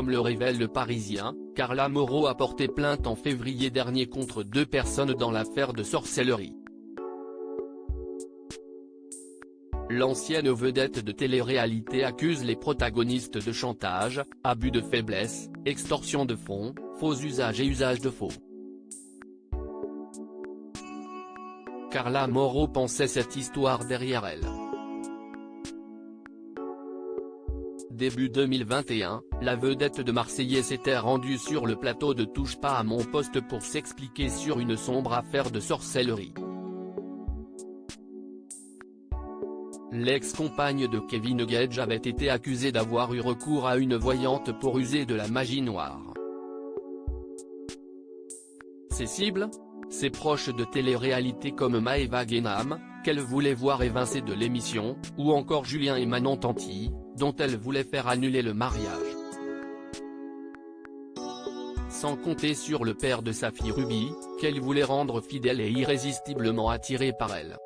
Comme le révèle Le Parisien, Carla Moreau a porté plainte en février dernier contre 2 personnes dans l'affaire de sorcellerie. L'ancienne vedette de télé-réalité accuse les protagonistes de chantage, abus de faiblesse, extorsion de fonds, faux usage et usage de faux. Carla Moreau pensait cette histoire derrière elle. Début 2021, la vedette de Marseillais s'était rendue sur le plateau de Touche pas à mon poste pour s'expliquer sur une sombre affaire de sorcellerie. L'ex-compagne de Kevin Gage avait été accusée d'avoir eu recours à une voyante pour user de la magie noire. Ses cibles ? Ses proches de télé-réalité comme Maëva Guénam, qu'elle voulait voir évincée de l'émission, ou encore Julien et Manon Tanti, dont elle voulait faire annuler le mariage. Sans compter sur le père de sa fille Ruby, qu'elle voulait rendre fidèle et irrésistiblement attiré par elle.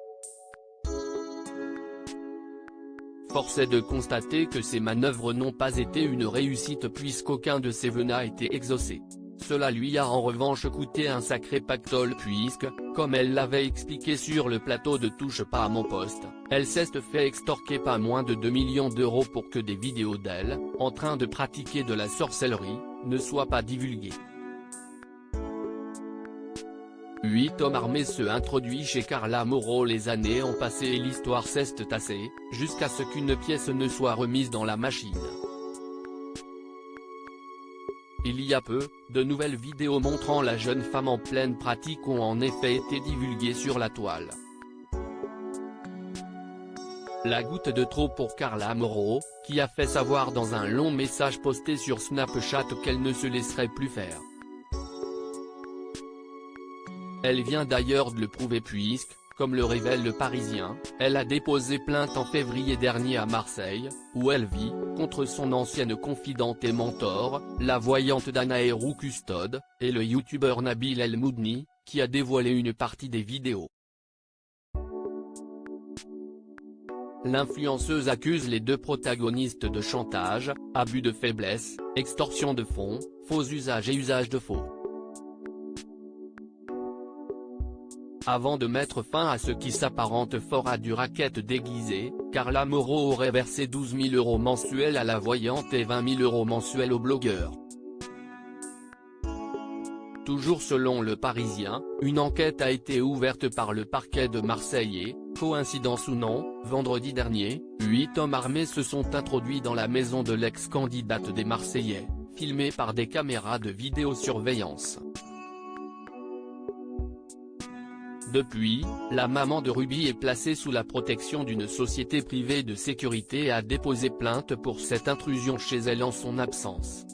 Force est de constater que ces manœuvres n'ont pas été une réussite puisqu'aucun de ses vœux n'a été exaucé. Cela lui a en revanche coûté un sacré pactole puisque, comme elle l'avait expliqué sur le plateau de Touche pas à mon poste, elle s'est fait extorquer pas moins de 2 millions d'euros pour que des vidéos d'elle, en train de pratiquer de la sorcellerie, ne soient pas divulguées. 8 hommes armés se introduisent chez Carla Moreau. Les années ont passé et l'histoire s'est tassée, jusqu'à ce qu'une pièce ne soit remise dans la machine. Il y a peu, de nouvelles vidéos montrant la jeune femme en pleine pratique ont en effet été divulguées sur la toile. La goutte de trop pour Carla Moreau, qui a fait savoir dans un long message posté sur Snapchat qu'elle ne se laisserait plus faire. Elle vient d'ailleurs de le prouver puisque, comme le révèle Le Parisien, elle a déposé plainte en février dernier à Marseille, où elle vit, contre son ancienne confidente et mentor, la voyante Danae Roux Custode, et le youtubeur Nabil El Moudni, qui a dévoilé une partie des vidéos. L'influenceuse accuse les 2 protagonistes de chantage, abus de faiblesse, extorsion de fonds, faux usage et usage de faux. Avant de mettre fin à ce qui s'apparente fort à du racket déguisé, Carla Moreau aurait versé 12 000 € mensuels à la voyante et 20 000 € mensuels au blogueur. Toujours selon Le Parisien, une enquête a été ouverte par le parquet de Marseille et, coïncidence ou non, vendredi dernier, 8 hommes armés se sont introduits dans la maison de l'ex-candidate des Marseillais, filmés par des caméras de vidéosurveillance. Depuis, la maman de Ruby est placée sous la protection d'une société privée de sécurité et a déposé plainte pour cette intrusion chez elle en son absence.